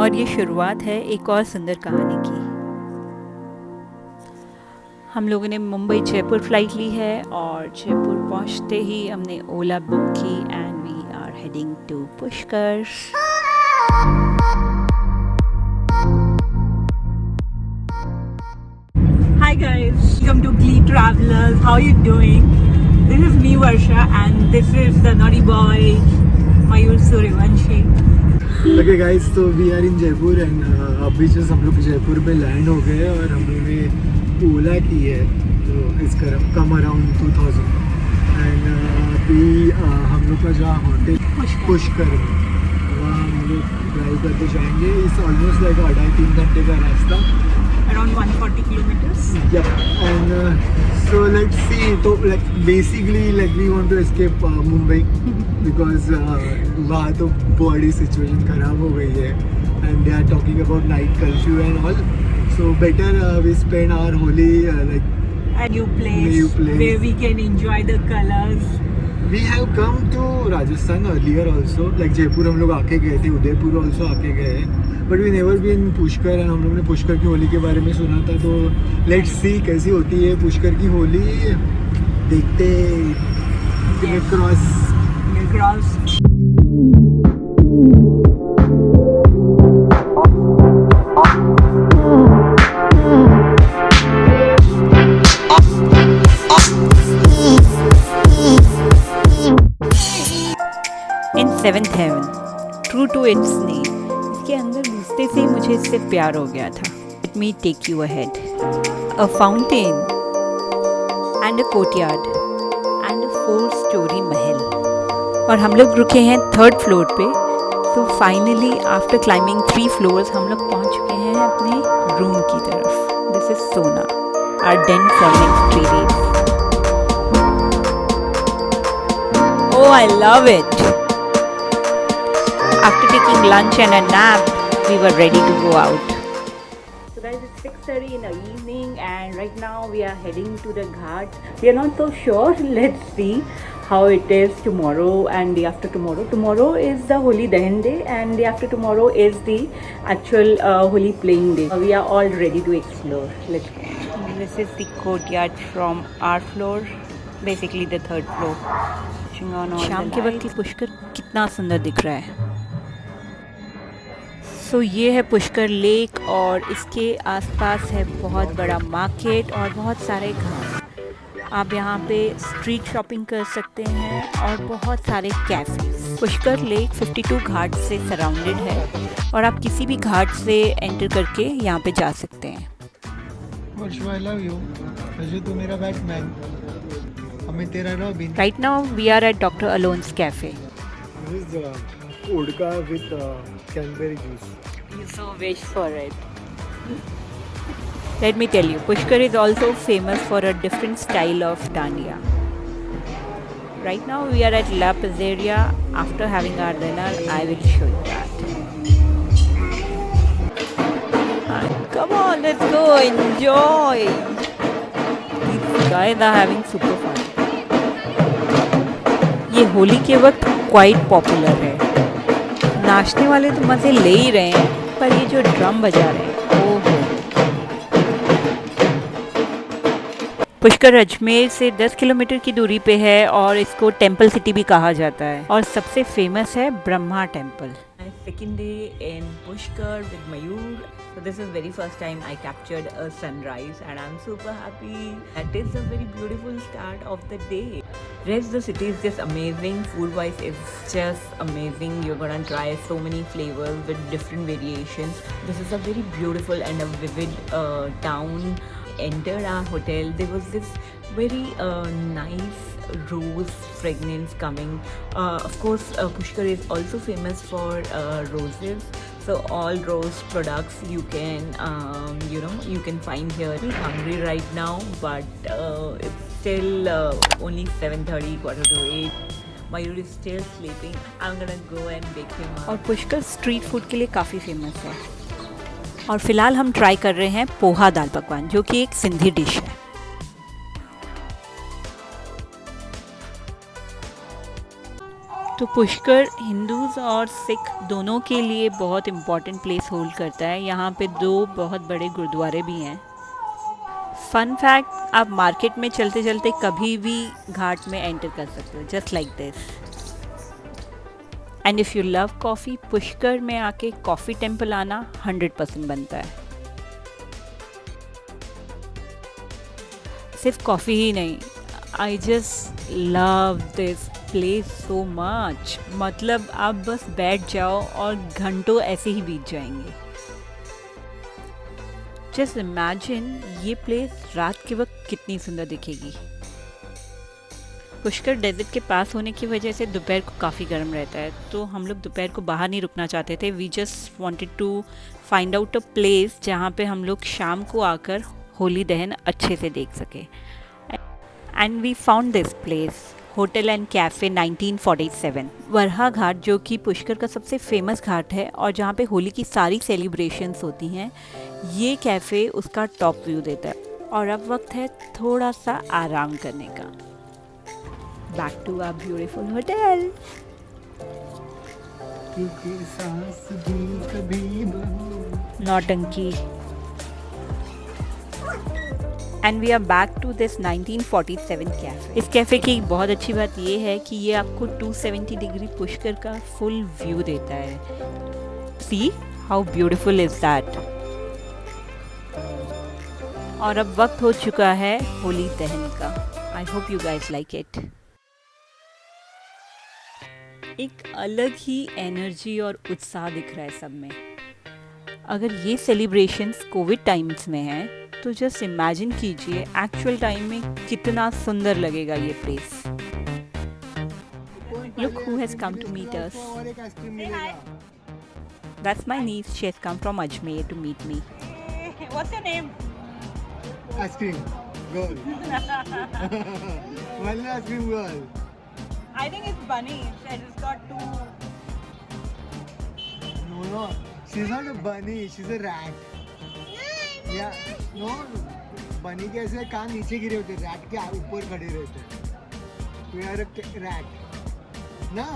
और ये शुरुआत है एक और सुंदर कहानी की। हम लोगों ने मुंबई जयपुर फ़्लाइट ली है और जयपुर पहुंचते ही हमने ओला बुक की and we are heading to Pushkar. Hi guys, welcome to Glee Travelers. How are you doing? This is me Varsha and this is the naughty boy Mayur Suryavanshi. Okay guys, so we are in Jaipur and अभी just हम लोग जयपुर पे land हो गए और हम लोग ने ओला की है तो इसका कम अराउंड 2000 एंड अभी हम लोग का जहाँ होटल पुष्कर है वहाँ हम लोग ड्राइव करके जाएंगे। इस ऑलमोस्ट लाइक 2.5-3 घंटे का रास्ता, Around 140 kilometers. yeah, and so let's see. So like basically like we want to escape Mumbai because वहाँ तो बॉडी सिचुएशन खराब हो गई है and they are talking about night curfew and all. So better we spend our Holi like A new place where we can enjoy the colors. we have come to Rajasthan earlier also. Like Jaipur हम लोग आके गए थे, Udaipur also आके गए हैं. But we never been Pushkar and हम लोग ने पुष्कर की होली के बारे में सुना था तो let's see कैसी होती है पुष्कर की होली, देखते Across. In seventh heaven, true to its name, इसके अंदर घुसते से ही मुझे इससे प्यार हो गया था। Let me take you ahead. A fountain and a courtyard and a 4-story महल। और हम लोग रुके हैं 3rd फ्लोर पे। तो फाइनली आफ्टर क्लाइंबिंग 3 floors हम लोग पहुंच चुके हैं अपने रूम की तरफ। दिस इज सोना, our den for next 3 days. Oh, I love it. After taking lunch and a nap, we were ready to go out. So guys, it's 6:30 in the evening and right now we are heading to the ghats. We are not so sure. Let's see how it is tomorrow and the after tomorrow. Tomorrow is the Holi Dahan day and the after tomorrow is the actual Holi playing day. We are all ready to explore. Let's go. This is the courtyard from our floor, basically the 3rd floor. शाम के वक्त पुष्कर कितना सुंदर दिख रहा है। सो ये है पुष्कर लेक और इसके आसपास है बहुत बड़ा मार्केट और बहुत सारे घर। आप यहाँ पे स्ट्रीट शॉपिंग कर सकते हैं और बहुत सारे कैफे। पुष्कर लेक 52 घाट से सराउंडेड है और आप किसी भी घाट से एंटर करके यहाँ पे जा सकते हैं। I love you. तू मेरा बैटमैन, हमें तेरा robin. Right now we are at Dr. Alone's cafe. This is vodka with cranberry juice. You so wish for it. Let me tell you, Pushkar is also famous for a different style of dandiya. Right now we are at La Pizzeria. After having our dinner, I will show you that. Come on, let's go enjoy. These guys are having super fun. ये होली के वक्त quite popular है। नाचने वाले तो मज़े ले ही रहे हैं पर ये जो ड्रम बजा रहे हैं, ओहो। पुष्कर अजमेर से 10 किलोमीटर की दूरी पे है और इसको टेम्पल सिटी भी कहा जाता है और सबसे फेमस है Brahma temple. Second day in Pushkar with Mayur. So this is very first time I captured a sunrise and I'm super happy. That is a very beautiful start of the day. Rest the city is just amazing. Food wise it's just amazing. You're gonna try so many flavors with different variations. This is a very beautiful and a vivid town. Entered our hotel. There was this very nice rose fragrance coming. Of course, Pushkar is also famous for roses. So all rose products you can, you can find here. I'm hungry right now, but it's still only 7:30, 7:45. Mayur is still sleeping. I'm gonna go and wake him up. और Pushkar street food के लिए काफ़ी famous है। और फिलहाल हम try कर रहे हैं पोहा दाल पकवान, जो कि एक सिंधी डिश है। तो पुष्कर हिंदूज और सिख दोनों के लिए बहुत इम्पॉर्टेंट प्लेस होल्ड करता है। यहाँ पे 2 बहुत बड़े गुरुद्वारे भी हैं। फन फैक्ट, आप मार्केट में चलते चलते कभी भी घाट में एंटर कर सकते हो, just like this. And if you love coffee, Pushkar में आके कॉफ़ी टेम्पल आना 100% बनता है। सिर्फ कॉफ़ी ही नहीं, I just love this place so much. मतलब आप बस बैठ जाओ और घंटों ऐसे ही बीत जाएंगे। जस्ट इमेजिन ये प्लेस रात के वक्त कितनी सुंदर दिखेगी। पुष्कर डेजर्ट के पास होने की वजह से दोपहर को काफ़ी गर्म रहता है, तो हम लोग दोपहर को बाहर नहीं रुकना चाहते थे। We just wanted to find out a place जहाँ पे हम लोग शाम को आकर होली दहन अच्छे से देख सके। And we found this place, hotel and cafe 1947 Varaha Ghat, जो कि पुष्कर का सबसे फेमस घाट है और जहाँ पे होली की सारी सेलिब्रेशंस होती हैं। ये कैफ़े उसका टॉप व्यू देता है। और अब वक्त है थोड़ा सा आराम करने का। Back to our beautiful hotel. Nautanki. And we are back to this 1947 cafe. इस कैफ़े की एक बहुत अच्छी बात ये है कि ये आपको 270 डिग्री पुष्कर का फुल व्यू देता है। See how beautiful is that. और अब वक्त हो चुका है होली दहन का। I hope you guys like it. एक अलग ही एनर्जी और उत्साह दिख रहा है सब में। अगर ये सेलिब्रेशंस कोविड टाइम्स में हैं, तो जस्ट इमेजिन कीजिए एक्चुअल टाइम में कितना सुंदर लगेगा ये place. Look who has come to meet us. That's my niece. She has come from Ajmer to meet me. What's your name? Ice cream girl. One ice cream girl. I think it's Bunny. She's got 2. No, she's not a bunny. She's a rat. Yeah, no. bunny कैसे कान नीचे गिरे होते, rat के ऊपर खड़े रहते। We are a rat. ना?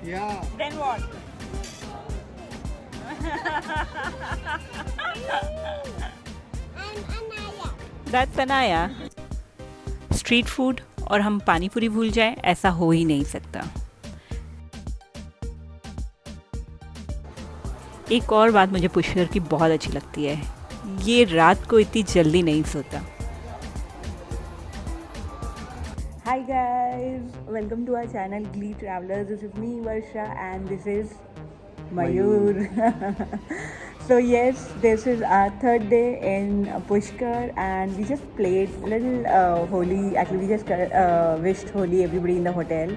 Yeah. Then what? That's Anaya. Street food और हम पानी पूरी भूल जाएं, ऐसा हो ही नहीं सकता। एक और बात मुझे पुष्कर की बहुत अच्छी लगती है, ये रात को इतनी जल्दी नहीं सोता। Hi guys, welcome to our channel Glee Travelers. This is me Varsha and this is Mayur. So yes, this is our third day in Pushkar and we just played a little Holi. Actually, we just wished Holi everybody in the hotel.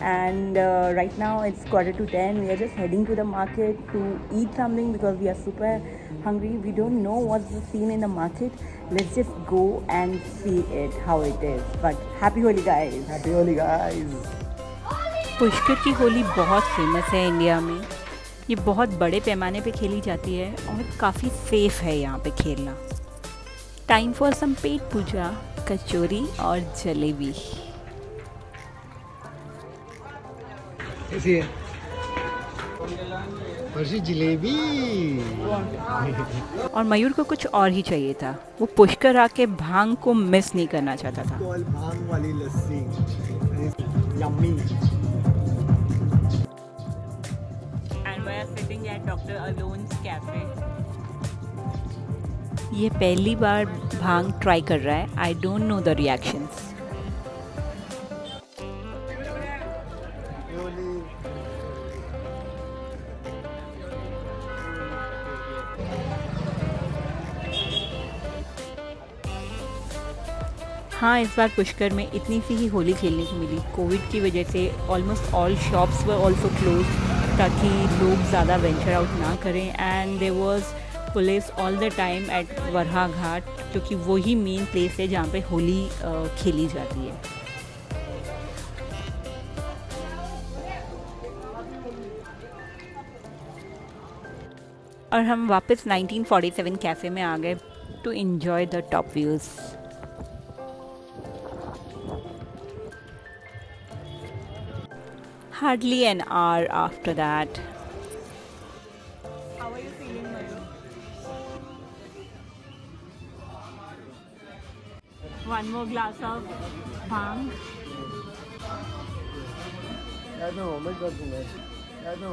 And right now it's 9:45. We are just heading to the market to eat something because we are super hungry. We don't know what's the scene in the market. Let's just go and see it, how it is. But happy Holi guys! Happy Holi guys! Pushkar की होली बहुत famous है India में। ये बहुत बड़े पैमाने पे खेली जाती है और काफ़ी सेफ है यहाँ पे खेलना। टाइम फॉर सम पेट पूजा, कचौरी और जलेबी। कैसी है? वर्षी जलेबी। और मयूर को कुछ और ही चाहिए था। वो पुष्कर आके भांग को मिस नहीं करना चाहता था। भांग वाली लस्सी। Yummy. And we are sitting at Dr. Alone's cafe. ये पहली बार भांग ट्राई कर रहा है। I don't know the reactions. हाँ, इस बार पुष्कर में इतनी सी ही होली खेलने को मिली। कोविड की वजह से almost all shops were also close, ताकि लोग ज़्यादा वेंचर आउट ना करें। And there was police all the time at Varaha Ghat, क्योंकि वही मेन प्लेस है जहाँ पे होली खेली जाती है। और हम वापस 1947 कैफ़े में आ गए to enjoy the top views. Hardly an hour after that. How are you feeling, Mayur? One more glass of bhang.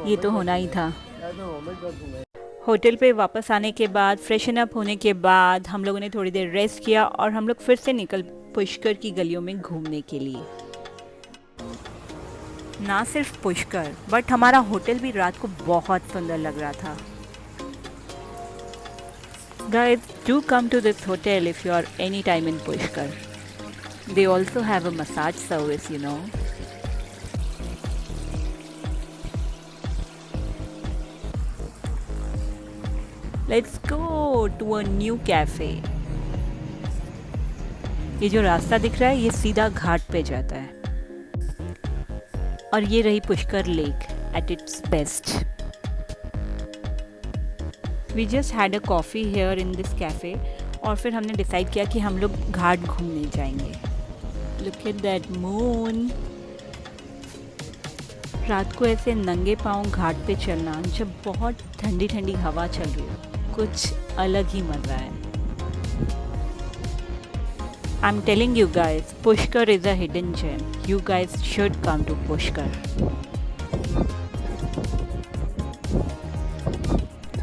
ये तो होना ही था। होटल पे वापस आने के बाद, फ्रेशन अप होने के बाद हम लोगों ने थोड़ी देर रेस्ट किया और हम लोग फिर से निकल पुष्कर की गलियों में घूमने के लिए। ना सिर्फ पुष्कर बट हमारा होटल भी रात को बहुत सुंदर लग रहा था। Guys, do come to this hotel if you are any time in Pushkar. They also have a massage service, you know. Let's go to a new cafe. ये जो रास्ता दिख रहा है ये सीधा घाट पे जाता है और ये रही Pushkar lake at its best. We just had a coffee here in this cafe और फिर हमने डिसाइड किया कि हम लोग घाट घूमने जाएंगे. Look at that moon. रात को ऐसे नंगे पाँव घाट पे चलना जब बहुत ठंडी ठंडी हवा चल रही हो, कुछ अलग ही मज़ा है. I'm telling you guys, Pushkar is a hidden gem. You guys should come to Pushkar.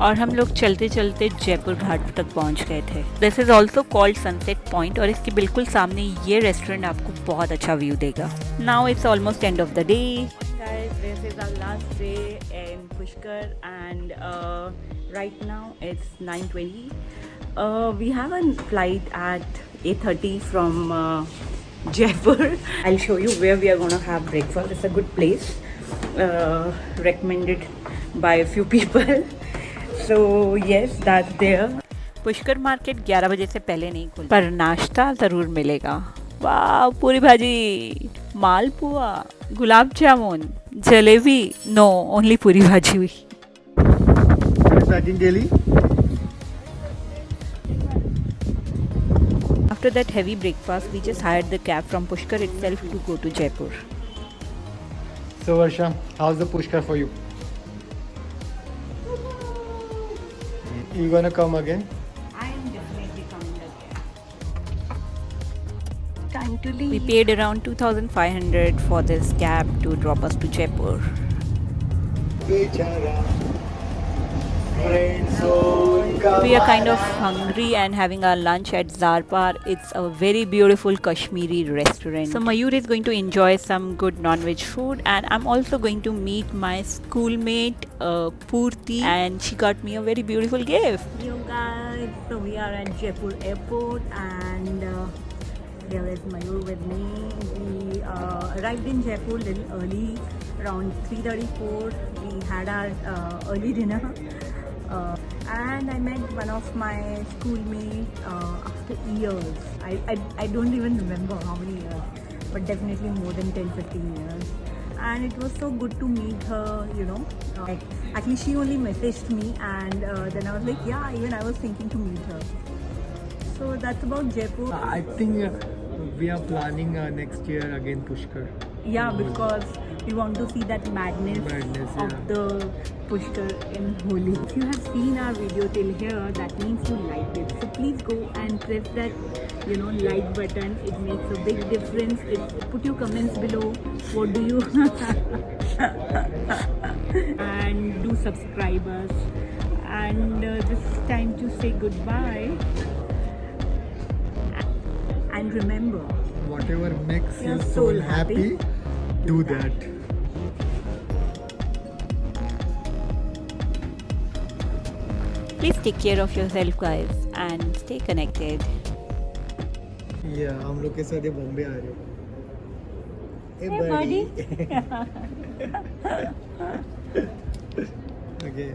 और हम लोग चलते चलते जयपुर घाट तक पहुंच गए थे. This is also called sunset point और इसके बिल्कुल सामने ये रेस्टोरेंट आपको बहुत अच्छा व्यू देगा. Now it's almost end of the day. Guys, this is our last day in Pushkar and right now it's 9:20. We have a flight at 8:30 from Jaipur. I'll show you where we are going to have breakfast. It's a good place, recommended by a few people. So yes, that's there. Pushkar market 11 बजे से पहले नहीं खुलता, पर नाश्ता ज़रूर मिलेगा. वाह, पूरी भाजी, मालपुआ, गुलाब जामुन, जलेबी. नो, ओनली पूरी भाजी हुई. पैकिंग के लिए. After that heavy breakfast, we just hired the cab from Pushkar itself to go to Jaipur. So Varsha, how's the Pushkar for you? You gonna come again? I'm definitely coming again. Time to leave. We paid around 2,500 for this cab to drop us to Jaipur. We are kind of hungry and having our lunch at Zarpar. It's a very beautiful Kashmiri restaurant. So Mayur is going to enjoy some good non-veg food and I'm also going to meet my schoolmate Purti and she got me a very beautiful gift. Yo guys, so we are at Jaipur airport and here is Mayur with me. We arrived in Jaipur a little early, around 3:34. We had our early dinner. And I met one of my schoolmates after years. I don't even remember how many years, but definitely more than 10-15 years. And it was so good to meet her, you know. Actually, she only messaged me and then I was like, yeah, even I was thinking to meet her. So that's about Jaipur. I think we are planning next year again Pushkar. Yeah, because we want to see that madness of yeah. the Pushkar in Holi. If you have seen our video till here, that means you liked it. So please go and press that, you know, like button. It makes a big difference. Put your comments below. What do you? And do subscribe us. And this is time to say goodbye. And remember, Whatever makes your your soul soul happy, do that. Please take care of yourself guys and stay connected. Yeah, हम लोग के साथ ये बॉम्बे आ रहे हो. Hey, buddy. Okay.